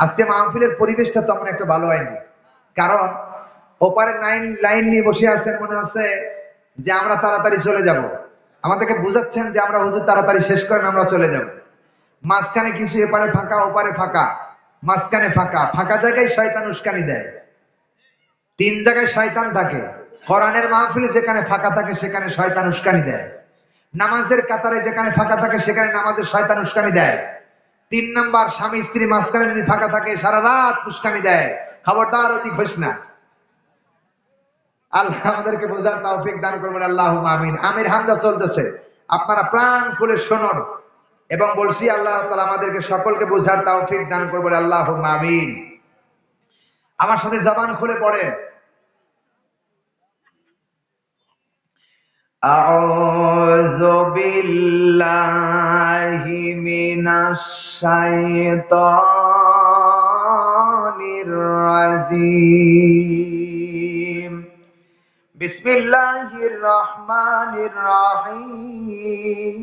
আজকে মাহফিলের পরিবেশটা তেমন একটা ভালো হয়নি, কারণ ওপারে লাইন নিয়ে বসে আছেন, মনে হচ্ছে যে আমরা তাড়াতাড়ি চলে যাব। আমাদেরকে বুঝাচ্ছেন যে আমরা হুজুর তাড়াতাড়ি শেষ করেন, আমরা চলে যাব। মাঝখানে কিছু এপারে ফাঁকা ওপারে ফাঁকা, মাঝখানে ফাঁকা, ফাঁকা জায়গায় শয়তান উস্কানি দেয়। তিন জায়গায় শয়তান থাকে। কোরআনের মাহফিলে যেখানে ফাঁকা থাকে সেখানে শয়তান উস্কানি দেয়। নামাজের কাতারে যেখানে ফাঁকা থাকে সেখানে নামাজের শয়তান উস্কানি দেয়। 3 নাম্বার, স্বামী স্ত্রী মাঝখানে যদি ফাঁকা থাকে সারা রাত উস্কানি দেয়। খবরদার অতি ঘোষ না। আল্লাহ আমাদেরকে বোঝার তৌফিক দান করবেন, আল্লাহুম্মা আমিন। আমির হামজা চলতেছে, আপনারা প্রাণ খুলে শুনুন এবং বলছি আল্লাহ তাআলা আমাদেরকে সকলকে বোঝার তৌফিক দান করবেন, আল্লাহুম্মা আমিন। আমার সাথে জবান খুলে পড়েন, আউযু বিল্লাহি মিনাশ শাইতানির রাজিম। বিসমিল্লাহির রহমানির রহিম।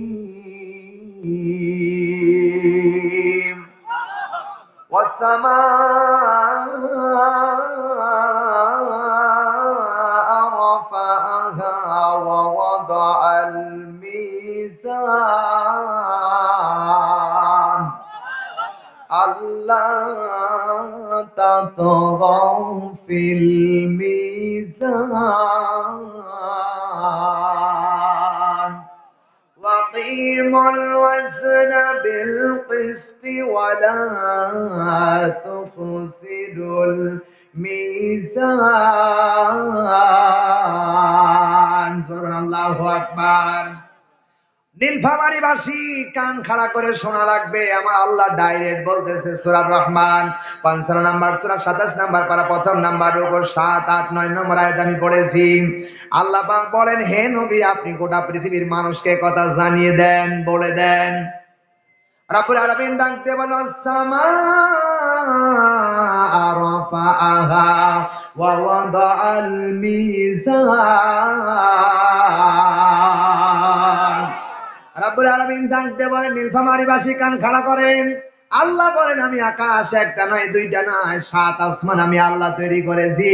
ওয়াস-সামাআ রাফা'আহা ওয়া ওয়াদা'আল মিজান আল্লা তাতগাউ ফিল মিজান وأقيموا الوزن بالقسط ولا تخسروا الميزان سبحان الله أكبر। নীলফামারীবাসী কান খাড়া করে শোনা লাগবে, আমার আল্লাহ ডাইরেক্ট বলতেছে সূরা রহমান ৫৫ নাম্বার সূরা ২৭ নাম্বার পারা প্রথম নাম্বারের উপর ৭, ৮, ৯ নম্বর আয়াত আমি পড়েছি। আল্লাহ পাক বলেন, হে নবী আপনি গোটা পৃথিবীর মানুষকে কথা জানিয়ে দেন, বলে দেন। রাব্বুল আলামিন ডাক দিয়ে বলেন, আসসামা রাফা'আহা ওয়া ওয়াদা'আল মিজান। রাব্বুল আলামিন ডাক দিয়ে বলেন, নীলফামারীবাসী কান খাড়া করেন। আল্লাহ বলেন, আমি আকাশ একটা নয় দুইটা নয় ৭ আসমান আমি আল্লাহ তৈরি করেছি।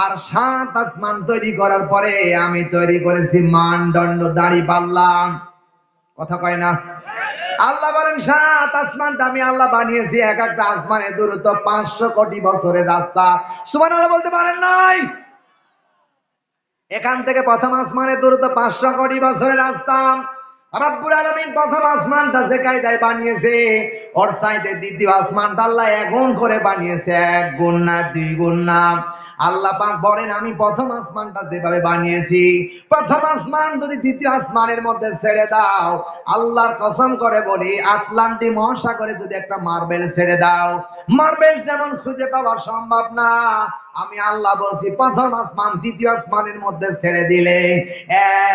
আর ৭ আসমান তৈরি করার পরে আমি তৈরি করেছি মানদণ্ড, দাঁড়িপাল্লা। কথা কয় না? আল্লাহ বলেন ৭ আসমানটা আমি আল্লাহ বানিয়েছি, এক একটা আসমানের দূরত্ব ৫০০ কোটি বছরের রাস্তা। সুবহানাল্লাহ বলতে পারেন নাই? এখান থেকে প্রথম আসমানের দূরত্ব ৫০০ কোটি বছরের রাস্তা। রব্বুল আলামিন প্রথম আসমানটা যে কায়দায় বানিয়েছে, ওর চাইতে দ্বিতীয় আসমানটা আল্লাহ ১ গুণ করে বানিয়েছে, ১ গুণ না ২ গুণ না। আল্লাহ পাক বলেন, আমি প্রথম আসমানটা যেভাবে বানিয়েছি, প্রথম আসমান যদি দ্বিতীয় আসমানের মধ্যে ছেড়ে দাও, আল্লাহর কসম করে বলি আটলান্টিক মহাসাগরে যদি একটা মার্বেল ছেড়ে দাও, মার্বেল যেমন খুঁজে পাওয়া সম্ভব না, আমি আল্লাহ বলছি প্রথম আসমান দ্বিতীয় আসমানের মধ্যে ছেড়ে দিলে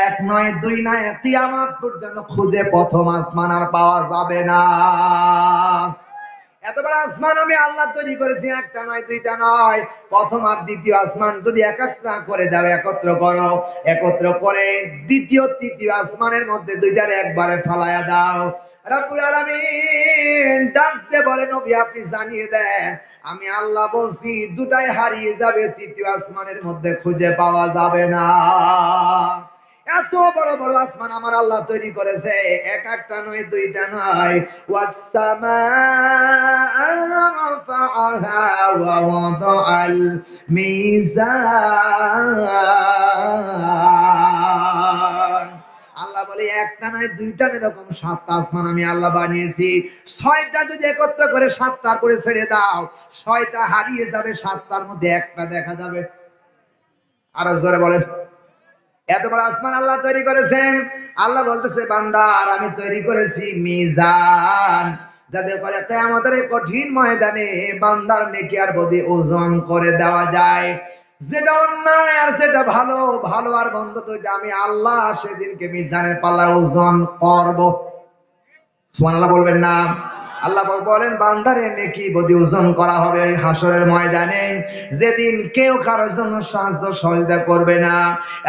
১ নয় ২ নয় কিয়ামত পর্যন্ত খুঁজে প্রথম আসমান আর পাওয়া যাবে না। এত বড় আসমান আমি আল্লাহ তৈরি করেছি, একটা নয় দুইটা নয়। প্রথম আর দ্বিতীয় আসমান যদি একত্র করে দাও, একত্র করো, একত্র করে দ্বিতীয় তৃতীয় আসমানের মধ্যে দুইটারে একবারে ফালায়া দাও। রব্বুল আলামিন ডাকতে বলে, নবী আপনি জানিয়ে দেন আমি আল্লাহ বলছি দুটাই হারিয়ে যাবে, তৃতীয় আসমানের মধ্যে খুঁজে পাওয়া যাবে না। এত বড় বড় আসমান আমার আল্লাহ তৈরি করেছে, এক একটা নয় দুইটা নয়। ওয়াস-সামাআ রাফা'আহা ওয়া ওয়াদা'আল মিজান। আল্লাহ বলে একটা নয় দুইটা এরকম ৭টা আসমান আমি আল্লাহ বানিয়েছি। ৬টা যদি একত্র করে ৭টার করে ছেড়ে দাও, ৬টা হারিয়ে যাবে, ৭টার মধ্যে একটা দেখা যাবে। আরো জোরে বলেন। এত বড় আসমান আল্লাহ তৈরি করেছেন। আল্লাহ বলতেছে, বান্দা আর আমি তৈরি করেছি মিজান, যাতে করে কিয়ামতের কঠিন ময়দানে বান্দার নেকি আর বদি ওজন করে দেওয়া যায়। যেটা অন্যায় আর যেটা ভালো, ভালো আর মন্দ দুইটা আমি আল্লাহ সেদিনকে মিজানের পাল্লায় ওজন করব। সুবহানাল্লাহ বলবেন না? আল্লাহ বলেন বান্দারে নেকি বদি ওজন করা হবে ওই হাসরের ময়দানে, যেদিন কেউ কারোর জন্য সাহায্য সহযোগিতা করবে না।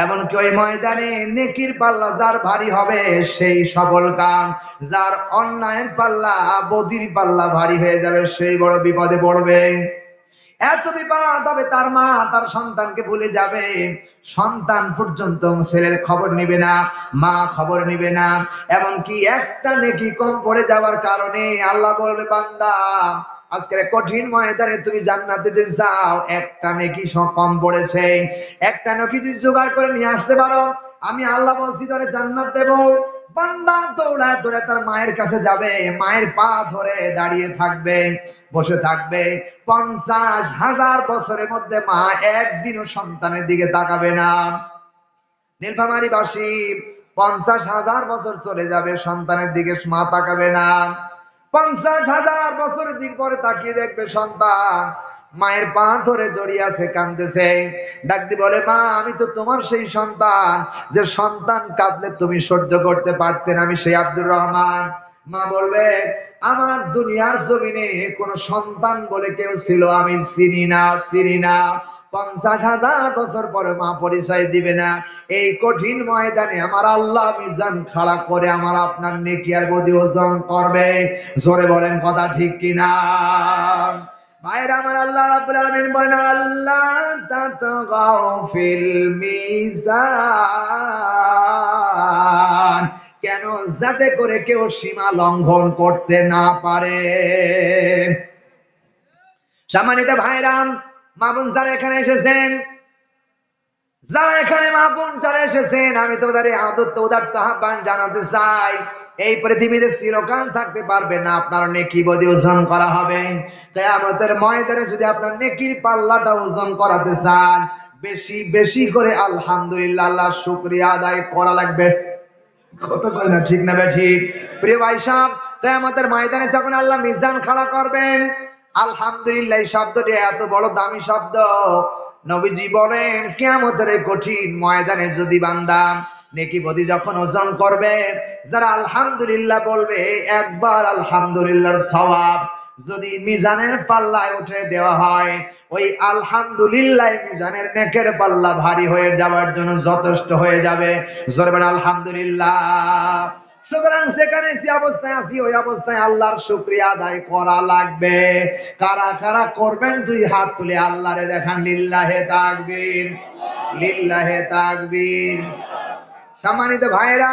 এমনকি ওই ময়দানে নেকির পাল্লা যার ভারী হবে সেই সফল কাম, যার অন্যায়ের পাল্লা বদির পাল্লা ভারী হয়ে যাবে সেই বড় বিপদে পড়বে। এত বিপদ হবে তার মা তার সন্তানকে ভুলে যাবে, সন্তান পর্যন্ত ছেলের খবর নিবে না, মা খবর নিবে না। এমনকি একটা নেকি কম পড়ে যাওয়ার কারণে আল্লাহ বলবে বান্দা আজকের কঠিন ময়দানে তুমি জান্নাতে যেতে চাও, একটা নেকি কম পড়েছে, একটা নেকি যদি জোগাড় করে নিয়ে আসতে পারো আমি আল্লাহ বলছি তোরে জান্নাত দেব। বান্দা দৌড়ায় দৌড়ে তার মায়ের কাছে যাবে, মায়ের পা ধরে দাঁড়িয়ে থাকবে, বসে থাকবে। 50,000 বছরের মধ্যে মা একদিনও সন্তানের দিকে তাকাবে না। নীলফামারীবাসী 50,000 বছর চলে যাবে সন্তানের দিকে মা তাকাবে না। 50,000 বছরের দিক পরে তাকিয়ে দেখবে সন্তান মায়ের পা ধরে জড়িয়ে আছে, কাঁদতেছে। ডাক দি বলে মা আমি তো তোমার সেই সন্তান যে সন্তান কাঁদলে তুমি সহ্য করতে পারতেন, আমি সেই আব্দুর রহমান। মা বলবে আমার দুনিয়ার জমিনে কোন সন্তান বলে কেউ ছিল আমি চিনি না, চিনি না। 50,000 বছর পরে মা পরিচয় দিবে না। এই কঠিন ময়দানে আমার আল্লাহ মিজান খাড়া করে আমার আপনার নেকি আর বদি ওজন করবে। জোরে বলেন কথা ঠিক কিনা? ভাইরা আমার আল্লাহ রাব্বুল আলামিন বলেন আল্লাহ তাতগাও ফিল মিজান, কেন যাতে করে কেউ সীমা লঙ্ঘন করতে না পারে। সম্মানিত ভাইরাম মা বোন যারা এখানে এসেছেন, যারা এখানে মা বোন যারা এসেছেন, আমি তোমাদের আদত উদারত আহ্বান জানাতে চাই এই পৃথিবীতে চিরকাল থাকতে পারবে না, আপনার নেকি বদি ওজন করা হবে। কিয়ামতের ময়দানে যদি আপনার নেকির পাল্লাটা ওজন করাতে চান বেশি বেশি করে আলহামদুলিল্লাহ আল্লাহ শুকরিয়া আদায় করা লাগবে। কত কয় না ঠিক না ঠিক? প্রিয় ভাই সাহেব কিয়ামতের ময়দানে যখন আল্লাহ মিজান খাড়া করবেন, আলহামদুলিল্লাহ এই শব্দটি এত বড় দামি শব্দ। নবীজি বলেন কিয়ামতের কঠিন ময়দানে যদি বান্দা নেকি বদি যখন ওজন করবে, যারা আলহামদুলিল্লাহ বলবে একবার আলহামদুলিল্লাহর সওয়াব যদি মিজানের পাল্লায় উঠে দেওয়া হয়, ওই আলহামদুলিল্লাহ মিজানের নেকের পাল্লা ভারী হয়ে যাওয়ার জন্য যথেষ্ট হয়ে যাবে। জোরে বলেন আলহামদুলিল্লাহ। সুতরাং যেখানে যে অবস্থায় আছি ওই অবস্থায় আল্লাহর শুকরিয়া আদায় করা লাগবে। কারা কারা করবেন দুই হাত তুলে আল্লাহরে দেখান। লিল্লাহে তাকবীর, লিল্লাহে তাকবীর। সম্মানিত ভাইরা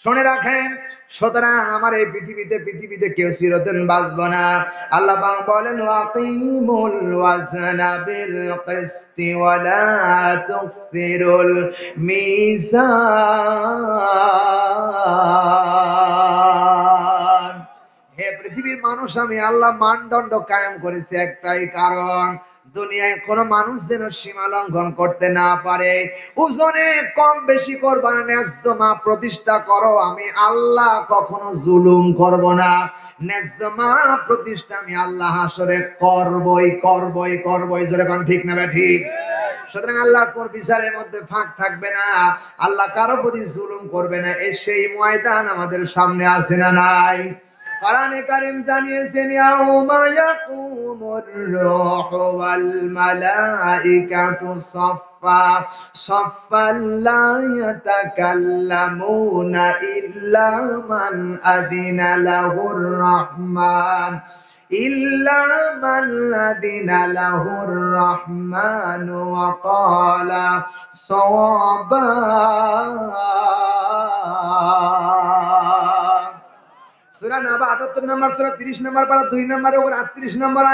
শুনে রাখেন, সুতরাং আমার এই পৃথিবীতে কেউ চিরদিন বাঁচব না। আল্লাহ পাক বলেন ওয়াকিমুল ওয়াজনা বিল কিসতি ওয়া লা তুকসিরুল মিজান। হে পৃথিবীর মানুষ আমি আল্লাহ মানদণ্ড কায়েম করেছি একটাই কারণ, দুনিয়ায় কোন মানুষ যেন সীমা লঙ্ঘন করতে না পারে। ওজনে কম বেশি করবা না, ন্যায্য মাপ প্রতিষ্ঠা করো। আমি আল্লাহ কখনো জুলুম করব না। ন্যায্য মাপ প্রতিষ্ঠা আমি আল্লাহ হাসরে করবই। জোরে কোন ঠিক না ঠিক? সুতরাং আল্লাহর কোন বিচারের মধ্যে ফাঁক থাকবে না, আল্লাহ কারো প্রতি জুলুম করবে না। এই সেই ময়দান আমাদের সামনে আছে না নাই? কোরআনে কারীম জানিয়েছেন ইয়াউমা ইয়াকুমুর রূহু ওয়াল মালাইকাতু সাফফা সাফফান লা ইয়াতাকাল্লামুনা ইল্লা মান আযিনা লাহুর রাহমান ইল্লা মান আযিনা লাহুর রাহমান ওয়া ক্বালা সাওয়াবা। সূরা নাবা ৭৮ নম্বর সূরা ৩০ নম্বর পারা ২ নম্বরের উপর ৩৮ নম্বর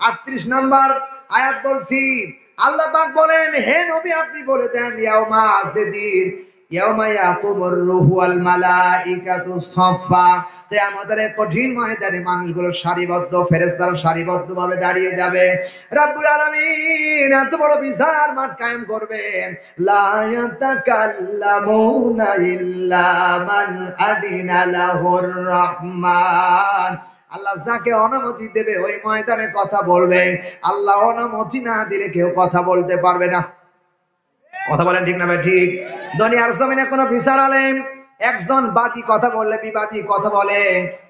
৩৮ নম্বর আয়াত বলছি। আল্লাহ পাক বলেন হে নবী আপনি বলে দেন ইয়াউমা, যেদিন ইয়াউমা ইয়াকুমুর রূহু ওয়াল মালাইকাতু সাফফা, কিয়ামতের কঠিন ময়দানে মানুষগুলো সারিবদ্ধ, ফেরেশতারা সারিবদ্ধভাবে দাঁড়িয়ে যাবে। রব্বুল আলামিন এত বড় বিচার মাঠ কায়েম করবেন। লা ইয়াতাকাল্লামুনা ইল্লা মান আযিনা লাহুর রাহমান। আল্লাহ যাকে অনুমতি দেবে ওই ময়দানে কথা বলবে। আল্লাহ অনুমতি না দিলে কেউ কথা বলতে পারবে না। কথা বলেন ঠিক না ভাই ঠিক? দুনিয়ার জমিনে কোন বিচার আলেম একজন বাদী কথা বললে, বিবাদী কথা বলে,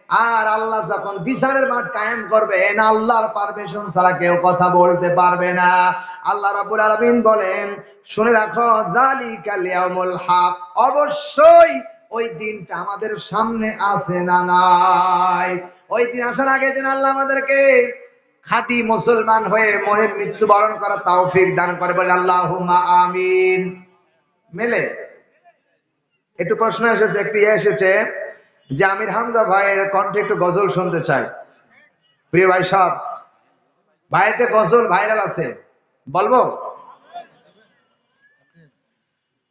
আর আল্লাহ যখন বিচারের মাঠ কায়েম করবেন, আল্লাহর পারমিশন ছাড়া কেউ কথা বলতে পারবে না। আল্লাহ রাব্বুল আলামিন বলেন, শুনে রাখো, যালিকাল ইয়াউমুল হক, অবশ্যই ওই দিনটা আমাদের সামনে আছে না নাই? ওই দিন আসার আগে যেন আল্লাহ আমাদেরকে খাঁটি মুসলমান হয়ে মরে মৃত্যুবরণ করার তৌফিক দান করে, বলে আল্লাহুম্মা আমিন। মেলে একটু প্রশ্ন এসেছে, একটু এসেছে যে আমির হামজা ভাইয়ের কণ্ঠে একটু গজল শুনতে চাই। প্রিয় ভাই সব ভাইয়ের গজল ভাইরাল আছে, বলবো?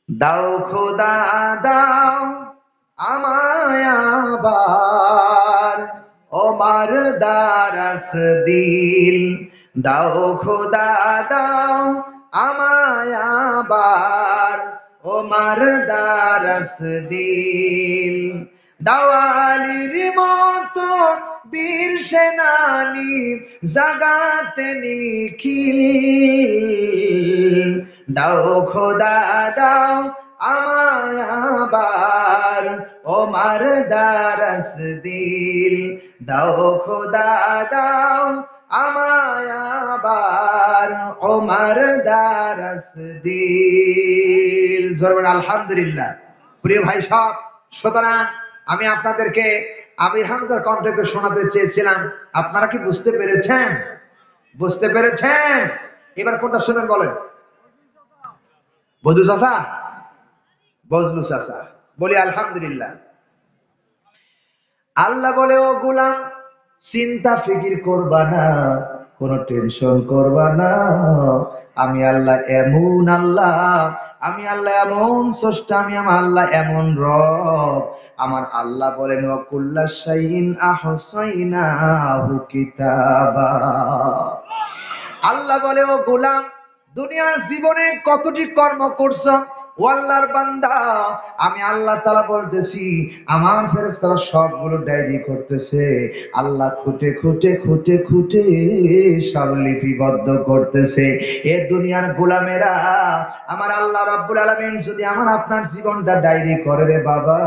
দাও খোদা দাও আমায় আবার, ওমার দারাস দিল। দাও খোদা দাও আমায় আবার, ওমার দারাস দিল। দাওয়ালির মতো বীর সেনানি জাগাতে নিখিল। দাও খোদা দাও আমায় আবার, ওমার দারাস দিল। দাও খোদা দাও আমায় আবার, ওমার দারাস দিল। জোরে আলহামদুলিল্লাহ। প্রিয় ভাই সব, সুতরাং আমি আপনাদেরকে আমির হামজার কণ্ঠকে শোনাতে চেয়েছিলাম। আপনারা কি বুঝতে পেরেছেন? বুঝতে পেরেছেন? এবার কোনটা শুনেন বলেন? বজলু চাচা, বজলু চাচা, বলি আলহামদুলিল্লাহ। আল্লাহ বলে, ও গোলাম, চিন্তা ফিকির করবা না, কোনো টেনশন করবা না। আমি আল্লাহ এমন আল্লাহ, আমি আল্লাহ এমন স্রষ্টা, আমি আমার আল্লাহ এমন রব। আমার আল্লাহ বলেন, ওয়া কুল্লা শাইইন আহসাইনাহু কিতাবা। আল্লাহ বলে, ও গোলাম, দুনিয়ার জীবনে কতটি কর্ম করছো ও আল্লাহর বান্দা, আমি আল্লাহ তাআলা বলতেছি, আমার ফেরেশতারা সবগুলো ডায়েরি করতেছে। আল্লাহ খুঁটে খুঁটে খুঁটে খুঁটে সব লিপিবদ্ধ করতেছে। এ দুনিয়ার গোলামেরা, আমার আল্লাহ রাব্বুল আলামিন যদি আমার আপনার জীবনটা ডায়েরি করে রে বাবা,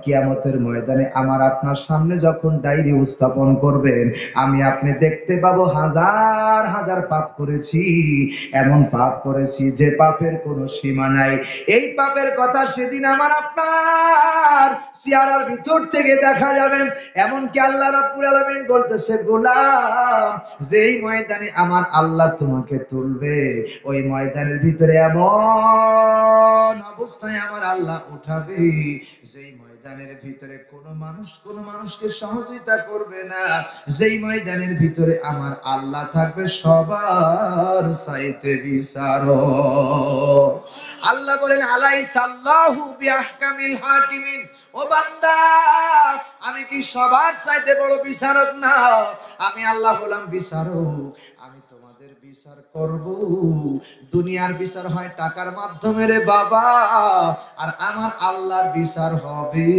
কিয়ামতের ময়দানে আমার আপনার সামনে যখন ডায়েরি উপস্থাপন করবেন, আমি আপনি দেখতে পাবো হাজার হাজার পাপ করেছি, এমন পাপ করেছি যে পাপের কোনো সীমা নাই। এই পাপের কথা সেদিন আমার আপনার চেহারার ভিতর থেকে দেখা যাবে। এমনকি আল্লাহ রাব্বুল আলামিন বলতেছে, গোলাম, যেই ময়দানে আমার আল্লাহ তোমাকে তুলবে, ওই ময়দানের ভিতরে এমন অবস্থায় আমার আল্লাহ উঠাবে, যেই ময়দানের ভিতরে কোনো মানুষকে সহযোগিতা করবে না। যেই ময়দানের ভিতরে আমার আল্লাহ থাকবে সবার চাইতে বিচারক। আল্লাহ বলেন, আলাইসাল্লাহু বিআহকামিল হাকিমিন। ও বান্দা, আমি কি সবার চাইতে বড় বিচারক না? আমি আল্লাহ হলাম বিচারক, আমি তোমাদের বিচার করব। দুনিয়ার বিচার হয় টাকার মাধ্যমে রে বাবা, আর আমার আল্লাহর বিচার হবে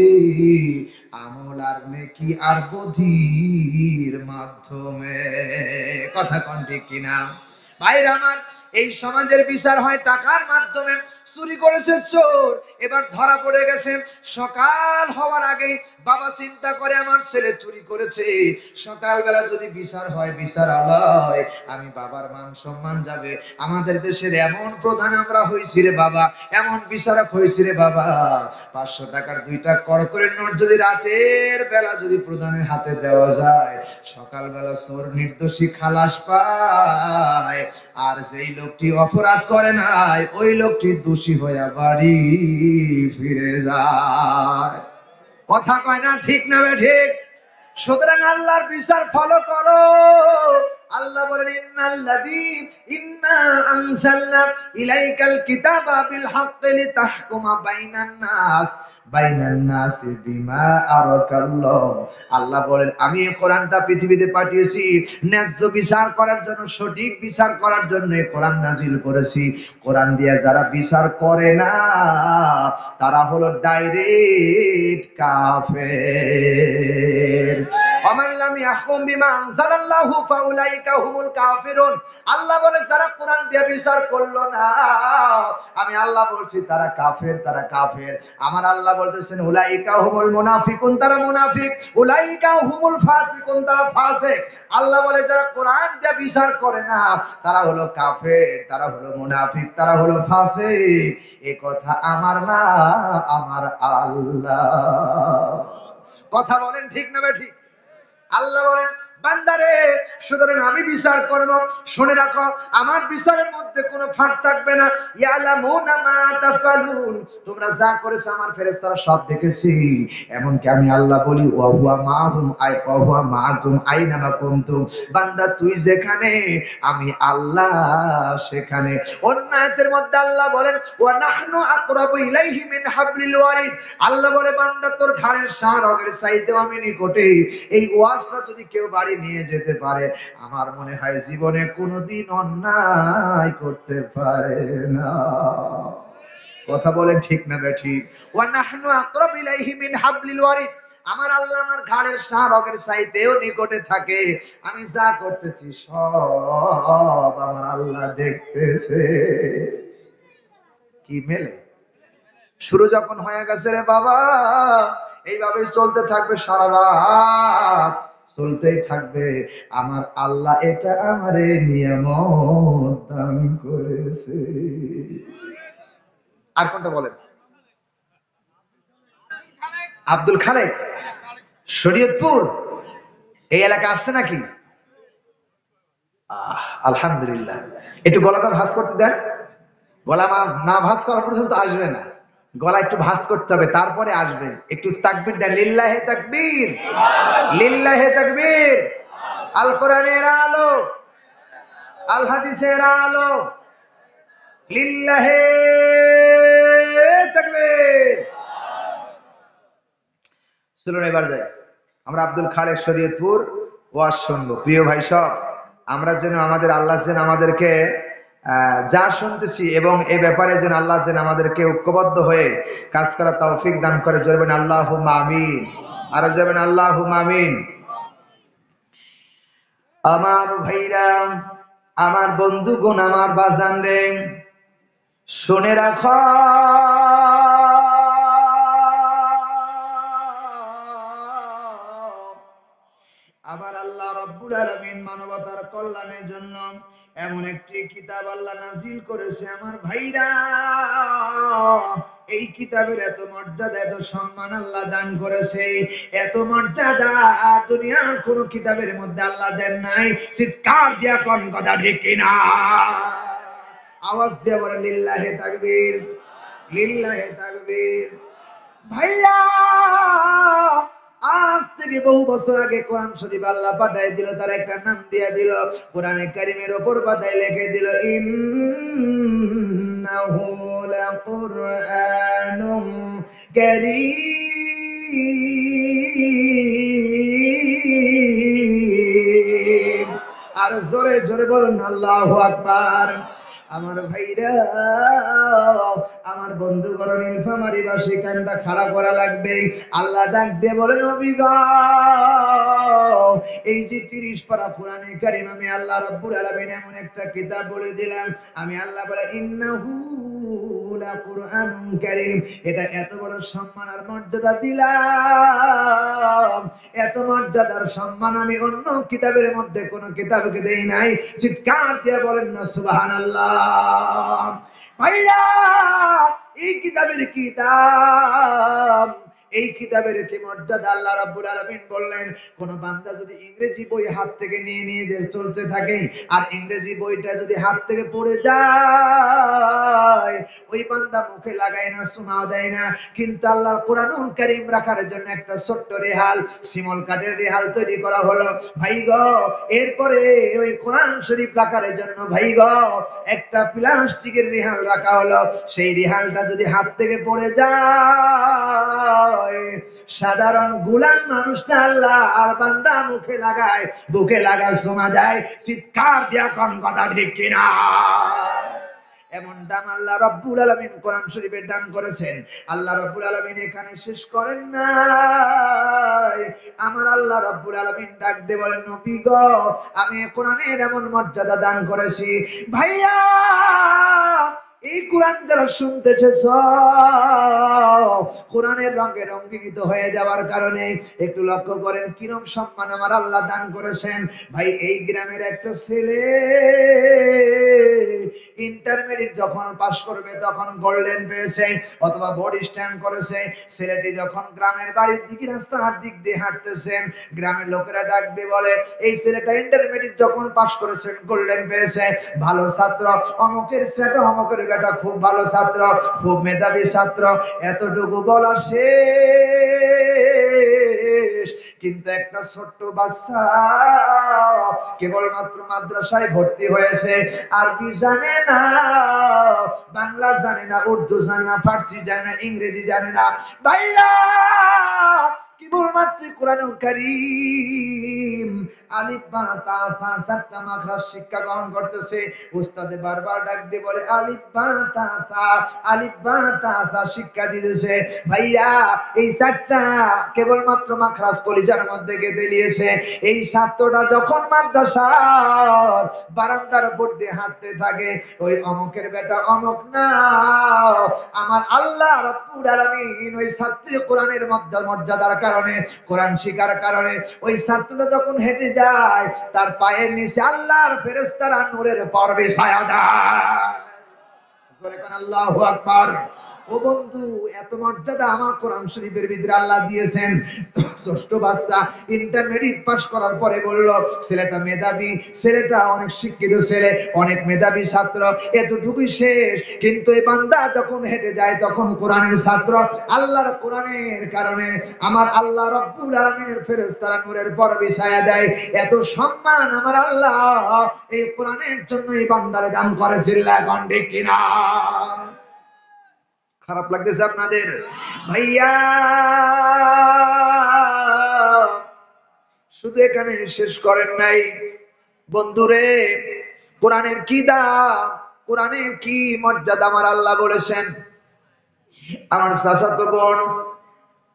আমল আর নেকি আর বুদ্ধির মাধ্যমে। কথা কোন ঠিক কিনা? ভাইরা আমার, এই সমাজের বিচার হয় টাকার মাধ্যমে। চুরি করেছে চোর, এবার ধরা পড়ে গেছে। সকাল হওয়ার আগে বাবা চিন্তা করে, আমার ছেলে চুরি করেছে, সকালবেলা যদি বিচার হয় বিচারালয়, আমি বাবার মান সম্মান যাবে। আমাদের দেশের এমন প্রধান আমরা হইছি রে বাবা, এমন বিচারক হইছি রে বাবা, 500 টাকার 2টা কড়কড়ের নোট যদি রাতের বেলা যদি প্রধানের হাতে দেওয়া যায়, সকালবেলা চোর নির্দোষী খালাস পায়। আর যেই লোকটি অপরাধ করে নাই, ওই লোকটি দোষী হয়ে বাড়ি ফিরে যায়। কথা কয় না ঠিক না ঠিক? সুতরাং আল্লাহর বিচার ফলো করো। আল্লাহ বলেন, ইন্না আনজালনা ইলাইকাল কিতাবা বিল হাক্কি লিতাহকুমা বাইনান নাসি বিমা আরাকাল্লাহ। আল্লাহ বলেন, আমি এই কোরআনটা পৃথিবীতে পাঠিয়েছি ন্যায্য বিচার করার জন্য, সঠিক বিচার করার জন্য এই কোরআন নাজিল করেছি। কোরআন দিয়ে যারা বিচার করে না, তারা হলো ডাইরেক্ট কাফের। লাম ইয়াহকুম বিমা আনজালাল্লাহু ফাউলাইকা হুমুল কাফিরুন। আল্লাহ বলে যারা কোরআন দিয়ে বিচার করলো না, আমি আল্লাহ বলছি তারা কাফের, তারা কাফের। আমার আল্লাহ বলতেছেন উলাইকা হুমুল মুনাফিকুন, তারা মুনাফিক। উলাইকা হুমুল ফাসিকুন, তারা ফাসিক। আল্লাহ বলে যারা কোরআন দিয়ে বিচার করে না তারা হলো কাফের, তারা হলো মুনাফিক, তারা হলো ফাসিক। এই কথা আমার না, আমার আল্লাহ। কথা বলেন ঠিক না ঠিক? আল্লাহ বলেন বান্দারে সুতরাং আমি বিচার করব, শুনে রাখো আমার বিচারের মধ্যে কোনো ফাঁক থাকবে না। ইয়ালামুনা মা তাফালুন, তোমরা যা করেছো আমার ফেরেশতারা সব দেখেছি। এমনকি আমি আল্লাহ বলি ওয়া হুয়া মাহুম আই ওয়া হুয়া মাকুম আইনামা কুনতুম, বান্দা তুই যেখানে আমি আল্লাহ সেখানে। অন্য আয়াতের মধ্যে আল্লাহ বলেন ওয়া নাহনু আকরাবু ইলাইহি মিন হাবলিল ওয়ারিদ, আল্লাহ বলে বান্দা তোর ঘাড়ের শাহরগের চাইতেও আমি নিকটে। এই ওয়াজটা যদি কেউ বাড়ি নিয়ে যেতে পারে আমার মনে হয় জীবনে কোনোদিন অন্যায় করতে পারে না। কথা বলেন ঠিক না ঠিক? ওয়া নাহনু আকরাবু ইলাইহি মিন হাবলিল ওয়ারিদ, আমার আল্লাহ আমার ঘাড়ের শাহরগের চাইতেও নিকটে থাকে। আমি যা করতেছি সব আমার আল্লাহ দেখতেছে। কি মেলে? শুরু যখন হয়ে গেছে রে বাবা, এইভাবেই চলতে থাকবে সারা রাত, চলতেই থাকবে। আমার আল্লাহ এটা আমারে নিয়ামত দান করেছে। আর কোনটা বলেন? আব্দুল খালেক, শরীয়তপুর এই এলাকা আসছে নাকি? আলহামদুলিল্লাহ। একটু গলাটা ভাঁজ করতে দেন। গলা না ভাঁজ করা পর্যন্ত আসবে না, গলা একটু ভাঁজ করতে হবে তারপরে আসবেন। একটু তাকবীর দেন, লিল্লাহে তাকবীর, লিল্লাহে তাকবীর। আল কোরআনের আলো, আল হাদিসের আলো, লিল্লাহে তাকবীর। চলুন এবার যাই, আমরা আব্দুল খালেক শরীয়তপুর ওয়াজ শুনবো। প্রিয় ভাই সব, আমরা যেন আমাদের আল্লাহ যেন আমাদেরকে যা শুনতেছি এবং এই ব্যাপারে যেন আল্লাহ যেন আমাদেরকে ঐক্যবদ্ধ হয়ে কাজ করা তৌফিক দান করে। জোরবেন আল্লাহুম্মা আমিন, আর জোরবেন আল্লাহুম্মা আমিন। আমার ভাইরা, আমার বন্ধুগণ, আমার বাজান রে, শুনে রাখো আমার আল্লাহ রাব্বুল আলামিন মানবতার কল্যাণের জন্য এমন একটি কিতাব আল্লাহ নাজিল করেছে। আমার ভাইরা, এই কিতাবের এত মর্যাদা, এত সম্মান আল্লাহ দান করেছে, এত মর্যাদা দুনিয়ার কোন কিতাবের মধ্যে আল্লাহ দেন নাই। চিৎকার দিয়া কোন কথা ঠিক কিনা? আওয়াজ দিয়ে বলে লিল্লাহে তাকবীর, লিল্লাহে তাকবীর। ভাইয়া, আজ থেকে বহু বছর আগে কোরআন শরীফ আল্লাহ পাঠাই দিল, তার একটা নাম দিয়ে দিল। কোরআনে কারিমের উপর পাতায় লিখে দিল ইন্নাহু লাকুরআনুম কারীম। আর জোরে জোরে বলুন আল্লাহু আকবার। আমার ভাইরা, আমার বন্ধুগণ, নীলফামারী বাসী কানটা খাড়া করা লাগবে। আল্লাহ ডাক দিয়ে বলেন নবী গো, এই যে 30 পারা কোরআনে কারীম আমি আল্লাহ রাব্বুল আলামিন এমন একটা কিতাব বলে দিলাম। আমি আল্লাহ বলে ইন্নাহু লাকুরআনুন কারীম, এটা এত বড় সম্মান আর মর্যাদা দিলাম, এত মর্যাদার সম্মান আমি অন্য কিতাবের মধ্যে কোন কিতাবকে দেই নাই। চিৎকার দিয়ে বলেন না সুবহানাল্লাহ। ভাইরা, এই কিতাবের কি দাম, এই কিতাবের কি মর্যাদা আল্লাহ রাব্বুল আলামিন বললেন। কোন বান্দা যদি ইংরেজি বই হাত থেকে নিয়ে নিয়ে চলতে থাকে আর ইংরেজি বইটা যদি হাত থেকে পড়ে যায়, ওই বান্দা মুখে লাগায় না, শোনাও দেয় না। কিন্তু আল্লাহর কোরআনুল কারীম রাখার জন্য একটা ছোট্ট রেহাল, শিমল কাঠের রেহাল তৈরি করা হলো ভাই গো। এরপরে ওই কোরআন শরীফ রাখার জন্য ভাই গো একটা প্লাস্টিকের রেহাল রাখা হলো। সেই রেহালটা যদি হাত থেকে পড়ে যায়, সাধারণ গোলাম মানুষটা আল্লাহ আর বান্দা মুখে লাগায়, বুকে লাগায়, শোনা যায়। চিৎকার দিয়া কোন কথা ঠিক কিনা? এমন দাম আল্লাহ রাব্বুল আলামিন কোরআন শরীফে দান করেছেন। আল্লাহ রাব্বুল আলামিন এখানে শেষ করেন নাই, আমার আল্লাহ রাব্বুল আলামিন ডাক দিয়ে বলেন, নবী গো, আমি কোরআনের এমন মর্যাদা দান করেছি। ভাইয়া, এই কোরআন যারা শুনতেছে কোরআনের রঙে রঙ্গিত হয়ে যাওয়ার কারণে একটু লক্ষ্য করেন কিরম সম্মান আমার আল্লাহ দান করেছেন। ভাই, এই গ্রামের একটা ছেলে ইন্টারমিডিয়েট যখন পাস করবে তখন গোল্ডেন পেয়েছে অথবা বোর্ড স্ট্যান্ড করেছে। ছেলেটি যখন গ্রামের বাড়ির দিকে রাস্তার দিক দিয়ে হাঁটতেছেন, গ্রামের লোকেরা ডাকবে বলে, এই ছেলেটা ইন্টারমিডিয়েট যখন পাস করেছেন গোল্ডেন পেয়েছে, ভালো ছাত্র, অমুকের ছেলে অমুকের বেটা খুব ভালো ছাত্র, খুব মেধাবী ছাত্র। এতটুকু বলা শেষ, কিন্তু একটা ছোট্ট বাচ্চা কেবলমাত্র মাদ্রাসায় ভর্তি হয়েছে, আরবি জানে না, বাংলা জানে না, উর্দু জানে না, ফার্সি জানে না, ইংরেজি জানে না। ভাইরা, কেবলমাত্র কোরআনুল কারীম আলিফ বা তা সা সাতটা মাখরাজ শিক্ষা গ্রহণ করতেছে। উস্তাদে বারবার ডাক দিয়ে বলে, আলিফ বা তা সা, আলিফ বা তা সা শিক্ষা দিতেছে। ভাইয়া, এই চারটা কেবলমাত্র মাখরাজ কলিজার মধ্যে গেঁথে নিয়েছে। এই ছাত্রটা যখন মাদ্রাসার বারান্দার উপর দিয়ে হাঁটতে থাকে, ওই অমুকের বেটা অমুক না, আমার আল্লাহ রাব্বুল আলামিন ওই ছাত্রী কোরআনের মর্যাদার কারণে, কোরআন শিখার কারণে, ওই ছাত্রটা যখন হেঁটে যায় তার পায়ের নিচে আল্লাহর ফেরেশতারা নূরের পর্বে ছায়া দেয়। আল্লাহু আকবার। ও বন্ধু, এত মর্যাদা আমার কোরআন শরীফের ভিতরে আল্লাহ দিয়েছেন। ছোট্ট বাচ্চা ইন্টারমিডিয়েট পাস করার পরে বলল, ছেলেটা মেধাবী, ছেলেটা অনেক শিক্ষিত ছেলে, অনেক মেধাবী ছাত্র, এতটুকুই শেষ। কিন্তু এই বান্দা যখন হেঁটে যায় তখন কোরআনের ছাত্র, আল্লাহর কোরআনের কারণে আমার আল্লাহ রাব্বুল আলামিনের ফেরেশতারা নূরের পর্বে ছায়া দেয়। এত সম্মান আমার আল্লাহ এই কোরআনের জন্য এই বান্দারে দান করেছিল। এখন ঠিক কিনা? খারাপ লাগতেছে আপনাদের? ভাইয়া, শুধু এখানে শেষ করেন নাই বন্ধুরে, কোরআনের কি দাম, কোরআনের কি মর্যাদা আমার আল্লাহ বলেছেন। আমার চাচাতো বোন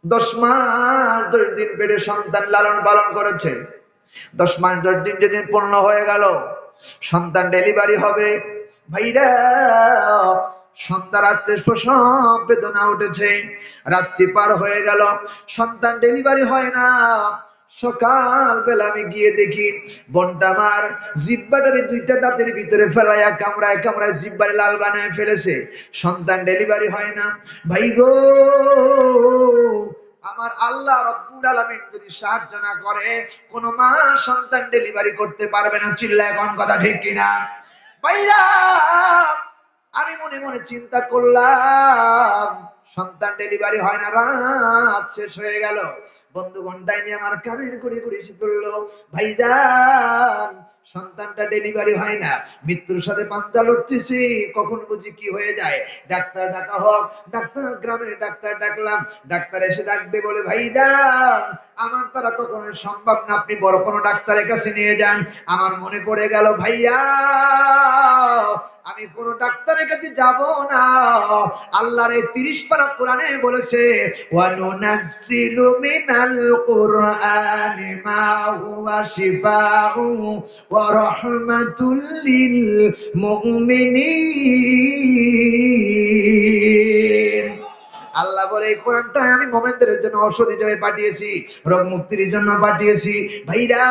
10 মাস 10 দিন পেটে সন্তান লালন পালন করেছে। 10 মাস 10 দিন যেদিন পূর্ণ হয়ে গেল, সন্তান ডেলিভারি হবে। ভাইরা, সন্তান রাত্রে প্রসব বেদনা উঠেছে, রাত্রি পার হয়ে গেল, সন্তান ডেলিভারি হয় না। সকাল বেলা আমি গিয়ে দেখি বোনটা আমার জিব্বাটারে দুইটা দাঁতের ভিতরে ফেলাইয়া কামড়ায় কামড়ায় জিব্বারে লাল বানায় ফেলেছে, সন্তান ডেলিভারি হয় না। ভাই গো, আমার আল্লাহ রাব্বুল আলামিন যদি সাহায্য না করে, কোন মা সন্তান ডেলিভারি করতে পারবে না। চিল্লায় কোন কথা ঠিক কিনা? ভাইরা, আমি মনে মনে চিন্তা করলাম, সন্তান ডেলিভারি হয় না, রাত শেষ হয়ে গেল। বন্ধুগণ ডাইনি আমার কানের গুড়ি গুড়ি করলো, ভাইজান সন্তানটা ডেলিভারি হয় না, মৃত্যুর সাথে পাঞ্জা লড়তেছি, কখন বুঝি কি হয়ে যায়। ডাক্তার ডাকা হোক। ডাক্তার, গ্রামের ডাক্তার ডাকলাম। ডাক্তার এসে ডাকতে বলে, ভাইজান আমার দ্বারা কখনো সম্ভব না, আপনি বড় কোনো ডাক্তারের কাছে নিয়ে যান। আমার মনে পড়ে গেল, ভাইয়া আমি কোন ডাক্তারের কাছে যাব না। আল্লাহর এই 30 পারা কোরআনে বলেছে, ওয়া নুনাজ্জিলু মিনাল কুরআনি মা হুয়া শিফাউ ওয়া রাহমাতুল লিল মুমিনিন। আল্লাহ বলে, এই কোরআনটা আমি মুমিনদের জন্য ঔষধ হিসেবে পাঠিয়েছি, রোগ মুক্তির জন্য পাঠিয়েছি। ভাইরা,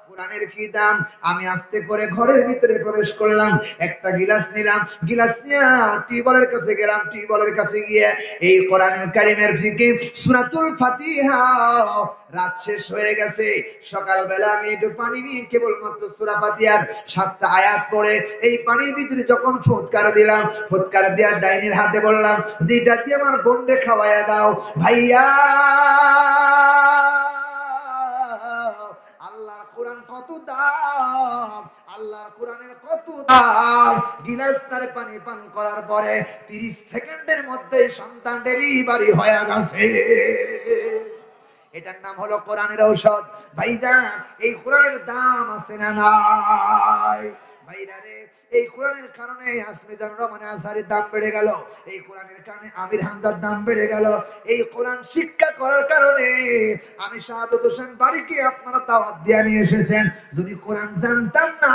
কোরআনের কি দাম। আমি আস্তে করে ঘরের ভিতরে প্রবেশ করলাম, একটা গিলাস নিলাম, গিলাস নিয়ে টিউবওয়েলের কাছে গেলাম, টিউবওয়েলের কাছে গিয়ে এই কোরআনুল কারীমের জিকির সূরাতুল ফাতিহা, রাত শেষ হয়ে গেছে, সকালবেলা আমি একটু পানি নিয়ে কেবলমাত্র সূরা ফাতিহার 7টা আয়াত পড়ে এই পানির ভিতরে যখন ফুৎকার দিলাম, ফুৎকার দেওয়ার ডাইনির হাতে বললাম, দুইটা দিয়ে আমার বোনকে খাওয়াইয়া দাও। ভাইয়া, আল্লাহর কোরআন কত দাম, আল্লাহর কোরআনের কত দাম। গিলাস তারে পানি পান করার পরে 30 সেকেন্ডের মধ্যে সন্তান ডেলিভারি হয়ে গেছে। এটার নাম হলো কোরআনের ঔষধ। ভাইজান, এই কোরআনের দাম আছে না? যায়। ভাইরা রে, এই কোরআনের কারণে মিজানুর রহমান আজহারীর দাম বেড়ে গেল, এই কোরআনের কারণে আমির হামজার দাম বেড়ে গেল, এই কোরআন শিক্ষা করার কারণে আমি শাহাদত হোসেন বাড়িকে আপনারা দাওয়াত দিয়ে নিয়ে এসেছেন। যদি কোরআন জানতাম না,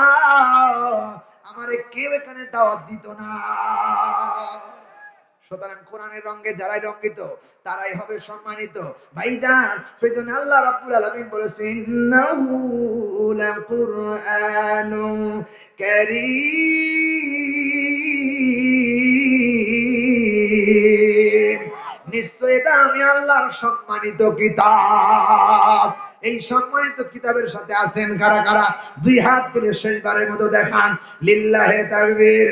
আমারে কেউ এখানে দাওয়াত দিত না। সুতরাং কোরআনের রঙে যারাই রঙ্গিত তারাই হবে সম্মানিত। ভাইজান, সেজন্য আল্লাহ রাব্বুল আলামিন বলেছেন, ইন্নাহু লাকুরআনুন কারীম, নিশ্চয় এটা আমি আল্লাহর সম্মানিত কিতাব। এই সম্মানিত কিতাবের সাথে আছেন কারা কারা? দুই হাত তুলে শেষবারের মতো দেখান, লিল্লাহে তাকবীর।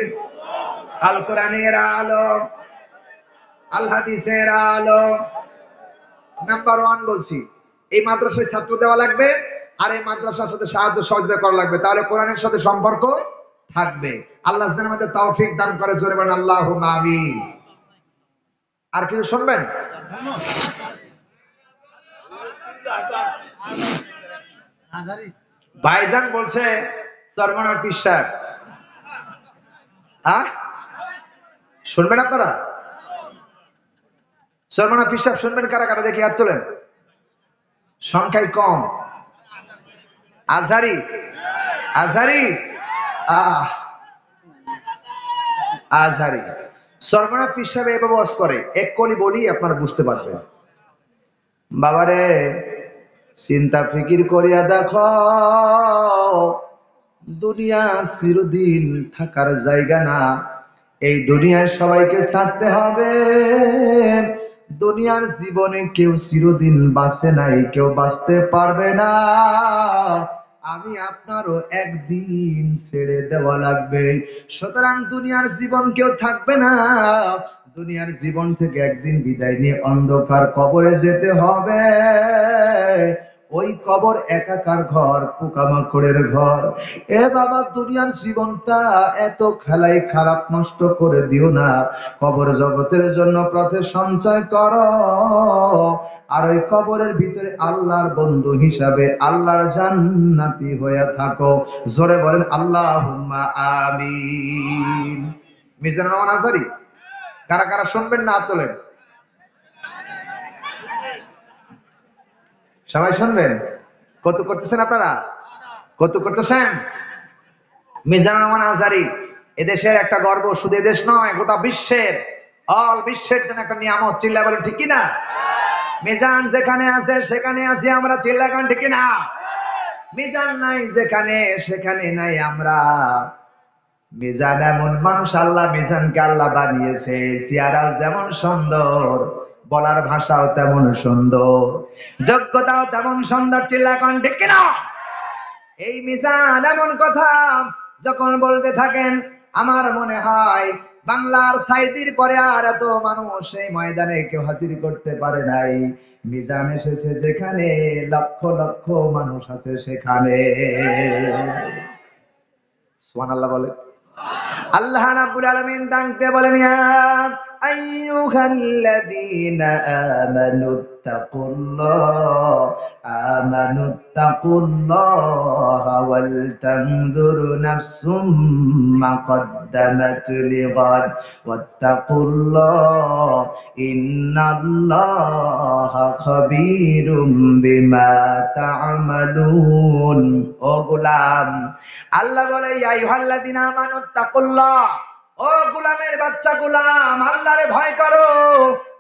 আল কোরআনের আলো, আল হাদিসের আলো। নাম্বার 1 বলছি, এই মাদ্রাসায় ছাত্র দেওয়া লাগবে, আর এই মাদ্রাসার সাথে সাহায্য সহযোগিতা করা লাগবে, তাহলে কোরআনের সাথে সম্পর্ক থাকবে। আল্লাহ যেন আমাদের তৌফিক দান করে, জোরে বলেন আল্লাহুম্মা আমিন। আর কিছু শুনবেন? ভাইজান বলছে সরমনা পীর সাহেব, হ্যাঁ শুনবেন আপনারা? সরমনা পীর সাহেব শুনবেন কারা কারা? দেখি হাত তোলেন, সংখ্যায় কম। আজহারি, আজহারি, আজহারি। সরমনা পীর সাহেব এভাবে ওয়াজ করে, এক কলি বলি আপনারা বুঝতে পারবেন। বাবারে, চিন্তা ফিকির করিয়া দেখো, দুনিয়া চিরদিন থাকার জায়গা না। এই দুনিয়ায় সবাইকে ছাড়তে হবে। দুনিয়ার জীবনে কেউ চিরদিন বাঁচে নাই, কেউ বাঁচতে পারবে না। আমি আপনারও একদিন ছেড়ে দেওয়া লাগবে। সুতরাং দুনিয়ার জীবন কেউ থাকবে না। দুনিয়ার জীবন থেকে একদিন বিদায় নিয়ে অন্ধকার কবরে যেতে হবে। ওই কবর একাকার ঘর, পোকামাকড়ের ঘর। এ বাবা, দুনিয়ার জীবনটা এত খেলাই খারাপ নষ্ট করে দিও না। কবর জগতের জন্য পথে সঞ্চয় করো, আর ওই কবরের ভিতরে আল্লাহর বন্ধু হিসাবে আল্লাহর জান্নাতি হয়ে থাকো। জোরে বলেন আল্লাহুম্মা আমিন। মিজানুর রহমান আজহারী কারা কারা শুনবেন না তোলেন? সবাই শুনবেন? কত করতেছেন আপনারা? কত করতেছেন? মিজানুর রহমান আজহারী এদেশের একটা গর্ব, শুধু এদেশ নয়, গোটা বিশ্বের, অল বিশ্বের জন্য একটা নিয়ামত। চিল্লা বলেন ঠিক কিনা? মিজান যেখানে আছে সেখানে আছি আমরা, চিল্লা গান ঠিক কিনা? মিজান নাই যেখানে সেখানে নাই আমরা। মিজান এমন মানুষ, আল্লাহ মিজানকে আল্লাহ বানিয়েছে, চেহারাও যেমন সুন্দর, বলার ভাষাও তেমন সুন্দর, যোগ্যতাও তেমন সুন্দর। চিল্লা গান ঠিক কিনা? এই মিজান এমন কথা যখন বলতে থাকেন, আমার মনে হয় বাংলার সাইদির পরে আর এত মানুষ এই ময়দানে কেউ হাজির করতে পারে নাই। মিজান এসেছে যেখানে লক্ষ লক্ষ মানুষ আছে সেখানে। সুবহানাল্লাহ বলে। আল্লাহ রাব্বুল আলামিন ডাকতে বলেন, ইয়া আইয়ুহাল্লাযীনা আমানুত্তাকুল্লাহা ওয়াল তানজুরু নাফসুম মা কদ্দামাত লিগাদ ওয়াত্তাকুল্লাহ ইন্নাল্লাহা খাবীরুম বিমা তা'মালুন। ও গোলাম, আল্লাহ বলে, ইয়া আইয়ুহাল্লাযীনা আমানুত্তাকুল্লাহ, ও গোলামের বাচ্চা গোলাম, আল্লাহরে ভয় করো।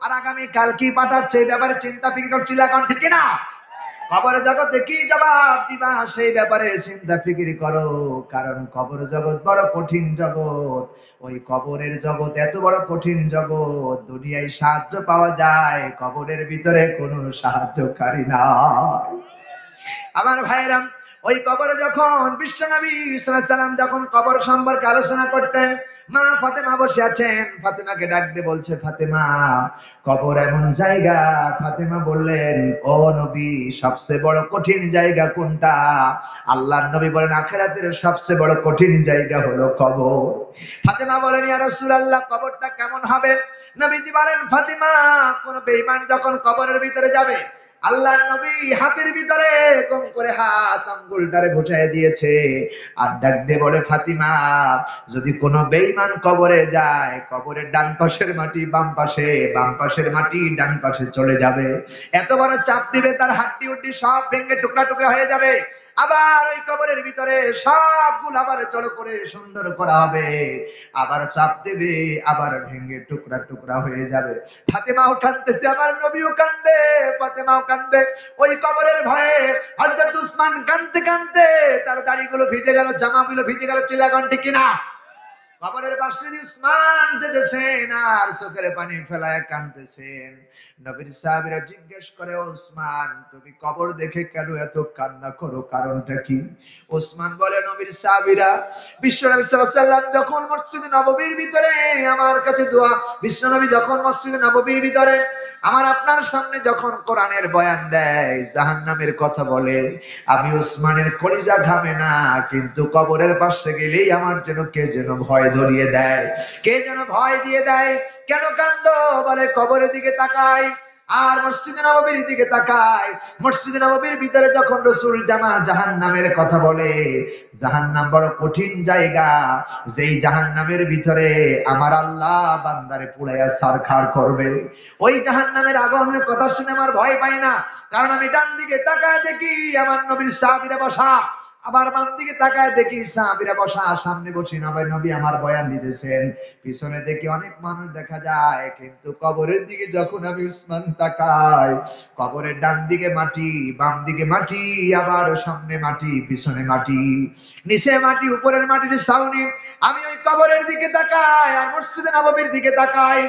আর আগামী কাল কি পাঠাচ্ছে এই ব্যাপারে চিন্তা ফিকির করছিল এখন, ঠিক না? কবর জগতে কি জবাব দিবা সেই ব্যাপারে চিন্তা ফিকির করো। কারণ কবর জগৎ বড় কঠিন জগৎ। ওই কবরের জগৎ এত বড় কঠিন জগৎ, দুনিয়ায় সাহায্য পাওয়া যায়, কবরের ভিতরে কোনো সাহায্যকারী নাই। আমার ভাইরা, ওই কবরে যখন বিশ্বনবী সাল্লাল্লাহু আলাইহি ওয়াসাল্লাম যখন কবর সম্পর্কে আলোচনা করতেন, মা ফাতেমা বসে আছেন, ফাতেমাকে ডাক দিয়ে বলছে, ফাতেমা, কবর এমন জায়গা। ফাতেমা বললেন, ও নবী, সবচেয়ে বড় কঠিন জায়গা কোনটা? আল্লাহর নবী বলেন, আখিরাতের সবচেয়ে বড় কঠিন জায়গা হলো কবর। ফাতেমা বলেন, ইয়া রাসূলুল্লাহ, কবরটা কেমন হবে? নবীজি বলেন, ফাতেমা, কোন বেঈমান যখন কবরের ভিতরে যাবে, আল্লাহর নবী হাতের ভিতরে কম করে হাত আঙ্গুলটারে ঘুষায় দিয়েছে আর ডাক দিয়ে বলে, ফাতিমা, যদি কোনো বেঈমান কবরে যায়, কবরের ডান পাশের মাটি বাম পাশে, বাম পাশের মাটি ডান পাশে চলে যাবে। এত বড় চাপ দিবে তার হাড্ডি উড্ডি সব ভেঙে টুকরা টুকরা হয়ে যাবে। আবার ওই কবরের ভিতরে সবগুলো আবার জড়ো করে সুন্দর করা হবে, আবার চাপ দেবে, আবার ভেঙে টুকরা টুকরা হয়ে যাবে। ফাতেমাও কাঁদতেছে, আমার নবীও কান্দে, ফাতেমাও কান্দে। ওই কবরের ভয়ে হযরত উসমান কাঁদতে কাঁদতে তার দাড়িগুলো ভিজে গেল, জামাগুলো ভিজে গেল। চিল্লাগান ঠিক কিনা? কবরের পাশে উসমান যেতেছেন আর চোখের পানি ফেলায় কাঁদতেছেন। নবীর সাহাবীরা জিজ্ঞেস করে, ওসমান, তুমি কবর দেখে কেন এত কান্না করো, কারণটা কি? ওসমান বলে, নবীর সাহাবীরা, বিশ্বনবী সাল্লাল্লাহু আলাইহি ওয়াসাল্লাম যখন মসজিদে নববীর ভিতরে আমার কাছে দোয়া, বিশ্বনবী যখন মসজিদে নববীর ভিতরে আমার আপনার সামনে যখন কোরআনের বয়ান দেয়, জাহান্নামের কথা বলে, আমি ওসমানের কলিজা ঘামে না, কিন্তু কবরের পাশে গেলেই আমার যেন কে যেন ভয় ধরিয়ে দেয়, কে যেন ভয় দিয়ে দেয়। কেন কান্দো? বলে, কবরের দিকে তাকাই আর মসজিদে নববীর দিকে তাকাই। মসজিদে নববীর ভিতরে যখন রাসূল জাহান্নামের কথা বলে, জাহান্নাম বড় কঠিন জায়গা, যেই জাহান্নামের ভিতরে আমার আল্লাহ বান্দারে পুড়াইয়া ছারখার করবে। ওই জাহান্নামের আগুনের কথা শুনে আমার ভয় পাই না, কারণ আমি ডান দিকে তাকায় দেখি আমার নবীর সাহাবীরা বসা, আবার বাম দিকে তাকায় দেখি সাহাবীরা বসা, সামনে বসে নবী আমার বয়ান দিতেছেন, পিছনে দেখি অনেক মানুষ দেখা যায়। কিন্তু কবরের দিকে যখন আমি উসমান তাকাই, কবরের ডান দিকে মাটি, বাম দিকে মাটি, আবার সামনে মাটি, পিছনে মাটি, নিচে মাটি, উপরের মাটির ছাউনি। আমি ওই কবরের দিকে তাকাই আর মসজিদে নববীর দিকে তাকাই।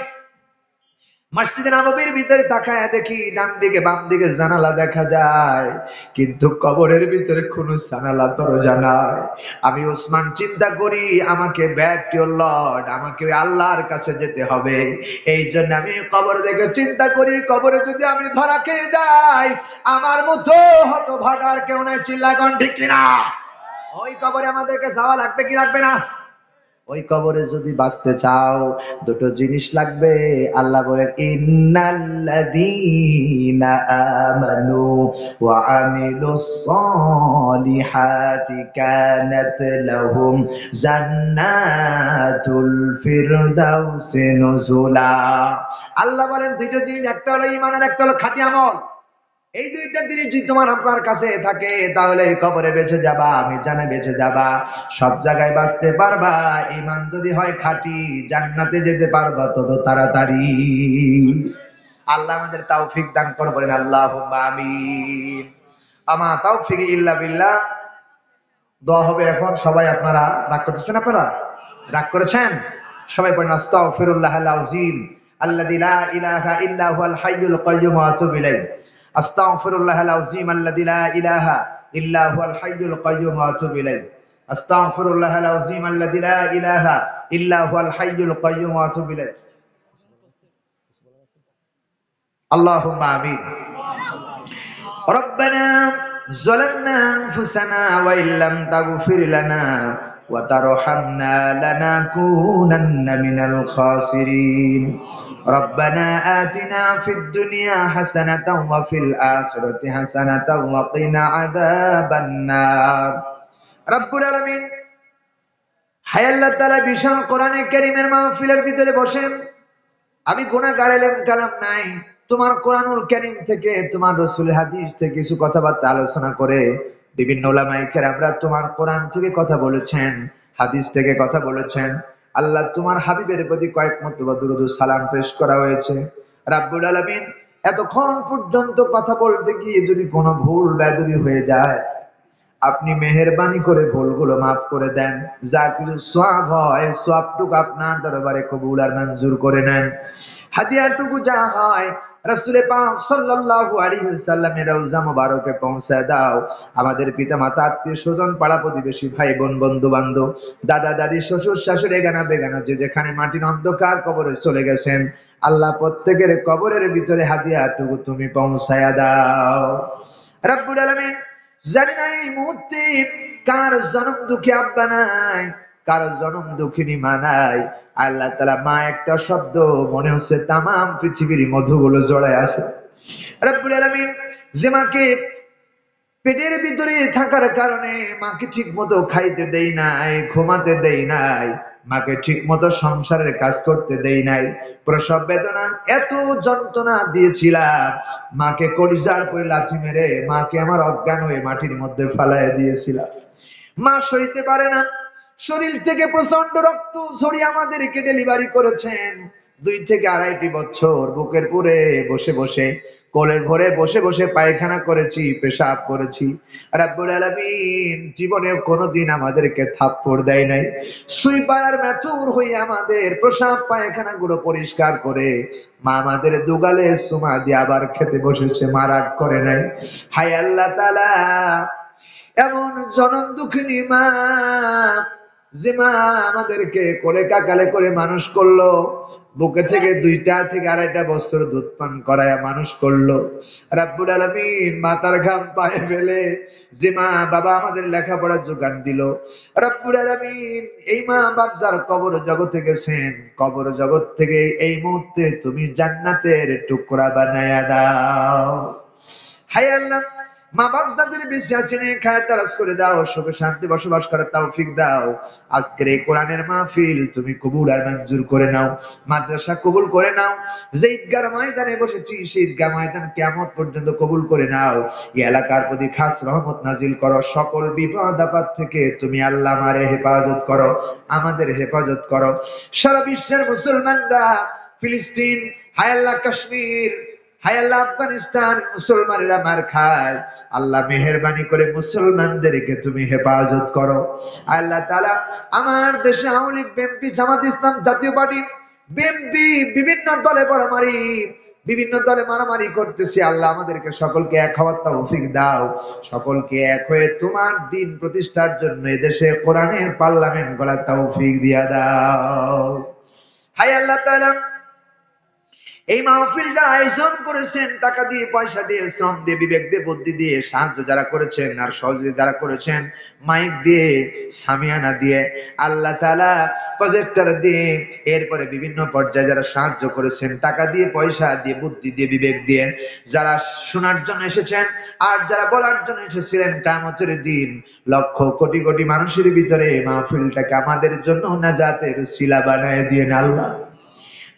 মসজিদে নববীর ভিতরে তাকায় দেখি ডান দিকে বাম দিকে জানালা দেখা যায়, কিন্তু কবরের ভিতরে কোনো জানালা দরজা নাই। আমি ওসমান চিন্তা করি, আমাকে ব্যাক টু লর্ড, আমাকে আল্লাহর কাছে যেতে হবে। এই জন্য আমি কবর দেখে চিন্তা করি, কবরে যদি আমি ধরা খেয়ে যাই, আমার মতো হতভাগার কেউ নাই। চিল্লাগন ঠিক কিনা? ওই কবরে আমাদেরকে যাওয়া লাগবে কি লাগবে না? ওই কবরে যদি বাঁচতে চাও, দুটো জিনিস লাগবে। আল্লাহ বলেন, ইন্নাল্লাযীনা আমানু ওয়া আমিলুস সলিহাতি কানাত লাহুম জান্নাতুল ফিরদাউসি নুজুলা। আল্লাহ বলেন দুটো জিনিস, একটা হলো ঈমান আর একটা হলো খাঁটি আমল। এই দুইটা জিনিস যদি তোমার আপনার কাছে থাকে, তাহলে কবরে বেঁচে যাবা, মিজানে বেঁচে যাবা, সব জায়গায় বাঁচতে পারবা। ঈমান যদি হয় খাঁটি, জান্নাতে যেতে পারবা তত তাড়াতাড়ি। আল্লাহ আমাদের তৌফিক দান করবেন, আল্লাহুম্মা আমিন। আমা তাওফিক ইল্লা বিল্লাহ। দোয়া হবে এখন। সবাই আপনারা রাগ করতেছেন? আপনারা রাগ করেছেন? সবাই পড়েন, আস্তাগফিরুল্লাহাল আযীম আল্লাযী লা ইলাহা ইল্লা হুয়াল হাইয়ুল কাইয়্যুম ওয়া আতুবু ইলাইহি। আস্তাগফিরুল্লাহাল আযীম আল্লাযী লা ইলাহা ইল্লা হুয়াল হাইয়ুল কাইয়্যুম ওয়া আতুবু ইলাইহি। আস্তাগফিরুল্লাহাল আযীম আল্লাযী লা ইলাহা ইল্লা হুয়াল হাইয়ুল কাইয়্যুম ওয়া আতুবু ইলাইহি। আল্লাহুম্মা আমিন। রব্বানা যালামনা আনফুসানা ওয়া ইল্লাম তাগফির লানা ওয়া তারহামনা লানাকুনান্না মিনাল খাসিরিন। রব্বানা আতিনা ফিদ দুনিয়া হাসানাতাও ওয়া ফিল আখিরাতি হাসানাতাও ওয়া কিনা আযাবান নার। রব্বুল আলামিন, হায় আল্লাহ তাআলা, বিশাল কোরআনে কারীমের মাহফিলের ভিতরে বসেন আমি গুনাহগার, এলেম কালাম নাই, তোমার কোরআনুল কারীম থেকে, তোমার রাসূলের হাদিস থেকে কিছু কথাবার্তা আলোচনা করে বিভিন্ন উলামায়ে কেরামরা তোমার কোরআন থেকে কথা বলেছেন, হাদিস থেকে কথা বলেছেন। আল্লাহ, তোমার হাবিবের প্রতি কয়েক মর্তবা দুরূদ ও সালাম পেশ করা হয়েছে। রাব্বুল আলামিন, এতক্ষণ পর্যন্ত কথা বলতে গিয়ে যদি কোনো ভুল বেদবি হয়ে যায়, আপনি মেহেরবানি করে ভুলগুলো মাফ করে দেন। যা কিছু সওয়াব হয়, সওয়াবটুকু আপনার দরবারে কবুল আর মঞ্জুর করে নেন। হাদিয়াটুকু যা হয়, রাসূল পাক সাল্লাল্লাহু আলাইহি ওয়াসাল্লামের রওজা মুবারকে পৌঁছায় দাও। আমাদের পিতামাতা, আত্মীয়-স্বজন, পাড়া প্রতিবেশী, ভাই বোন, বন্ধু বান্ধব, দাদা দাদি, শ্বশুর শাশুড়ি, এগানা বেগানা যে যেখানে মাটির অন্ধকার কবরে চলে গেছেন, আল্লাহ প্রত্যেকের কবরের ভিতরে হাদিয়াটুকু তুমি পৌঁছায়া দাও। রব্বুল আলামিন, জানি না এই মুহূর্তে কার জনম দুঃখী আব্বা নাই, কার জনম দুঃখিনী মা নাই। আল্লাহ তাআলা, মা একটা শব্দ মনে হচ্ছে তামাম পৃথিবীর মধুগুলো জড়ায় আছে। রব্বুল আলামিন, যে মাকে পেটের ভিতরে থাকার কারণে মাকে ঠিক মতো খাইতে দেই নাই, ঘুমাতে দেই নাই, মাকে ঠিক মতো সংসারের কাজ করতে দেই নাই, প্রসব বেদনা এত যন্ত্রণা দিয়েছিলাম, মাকে কলিজার করে লাথি মেরে মাকে আমার অজ্ঞান হয়ে মাটির মধ্যে ফালাইয়া দিয়েছিলাম। মা সইতে পারে না, শরীর থেকে প্রচন্ড রক্ত ঝরিয়ে আমাদেরকে ডেলিভারি করেছেন। 2 থেকে 2.5 বছর বুকের পুরে বসে বসে, কোলের ভরে বসে বসে পায়খানা করেছি, পেশাব করেছি। রাব্বুল আলামিন জীবনে কোনোদিন আমাদেরকে থাপ্পড় দেয় নাই। সুইপার ম্যাথুর হয়ে আমাদের প্রসাব পায়খানা গুলো পরিষ্কার করে মা আমাদের দুগালে সুমা দিয়ে আবার খেতে বসেছে, মা রাগ করে নাই। হায় আল্লাহ তাআলা, এমন জনম দুঃখিনী মা, যে মা আমাদেরকে কোলে কাকালে করে মানুষ করলো, বুকে থেকে 2 থেকে 2.5 বছর দুধ পান করায় মানুষ করলো। রাব্বুল আলামিন মাথার ঘাম পায়ে ফেলে যে মা বাবা আমাদের লেখাপড়ার যোগান দিল, রাব্বুল আলামিন এই মা বাপ যার কবর জগতে গেছেন, কবর জগৎ থেকে এই মুহূর্তে তুমি জান্নাতের টুকরা বানায়া দাও। হায় আল্লাহ, মা বাপ যাদের বেঁচে আছেন খায়াত তারাজ করে দাও, সুখে শান্তি বসবাস করার তৌফিক দাও। আজকের এই কোরআনের মাহফিল তুমি কবুল আর মঞ্জুর করে নাও, মাদ্রাসা কবুল করে নাও, যে ঈদগাহ ময়দানে বসেছি সেই ঈদগাহ ময়দান কিয়ামত পর্যন্ত কবুল করে নাও। এই এলাকার প্রতি খাস রহমত নাজিল করো, সকল বিপদ আপদ থেকে তুমি আল্লাহ আমারে হেফাজত করো, আমাদের হেফাজত করো। সারা বিশ্বের মুসলমানরা, ফিলিস্তিন, হায় আল্লাহ কাশ্মীর, হায় আল্লাহ আফগানিস্তান, মুসলমানেরা মার খায়, আল্লাহ মেহেরবানি করে মুসলমানদেরকে তুমি হেফাজত করো। আল্লাহ তাআলা আমার দেশে আওয়ামী লীগ, বিএনপি, জামাত ইসলাম, জাতীয় পার্টি, বিএনপি বিভিন্ন দলে মারামারি, বিভিন্ন দলে মারামারি করতেছি, আল্লাহ আমাদেরকে সকলকে এক হওয়ার তৌফিক দাও, সকলকে এক হয়ে তোমার দিন প্রতিষ্ঠার জন্য এদেশে কোরআনের পার্লামেন্ট গড়ার তৌফিক দিয়া দাও। হায় আল্লাহ তাআলা, এই মাহফিল যারা আয়োজন করেছেন, টাকা দিয়ে, পয়সা দিয়ে, শ্রম দিয়ে, বিবেক দিয়ে, বুদ্ধি দিয়ে সাহায্য যারা করেছেন, আর সহযোগিতা যারা করেছেন, মাইক দিয়ে, সামিয়ানা দিয়ে, আল্লাহ তাআলা প্রজেক্টর দিয়ে, এরপরে বিভিন্ন পর্যায়ে যারা সাহায্য করেছেন, টাকা দিয়ে, পয়সা দিয়ে, বুদ্ধি দিয়ে, বিবেক দিয়ে, যারা শোনার জন্য এসেছেন আর যারা বলার জন্য এসেছিলেন, কিয়ামতের দিন লক্ষ কোটি কোটি মানুষের ভিতরে মাহফিলটাকে আমাদের জন্য নাজাতের উসিলা বানায় দিয়েন আল্লাহ।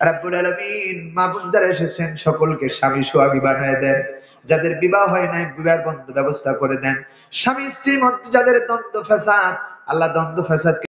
রাব্বুল আলামিন মা বোন যারা এসেছেন সকলকে স্বামী সোহাগী বানায় দেন, যাদের বিবাহ হয় নাই বিবাহের ব্যবস্থা করে দেন, স্বামী স্ত্রীর মধ্যে যাদের দ্বন্দ্ব ফ্যাসাদ, আল্লাহ দ্বন্দ্ব ফ্যাসাদকে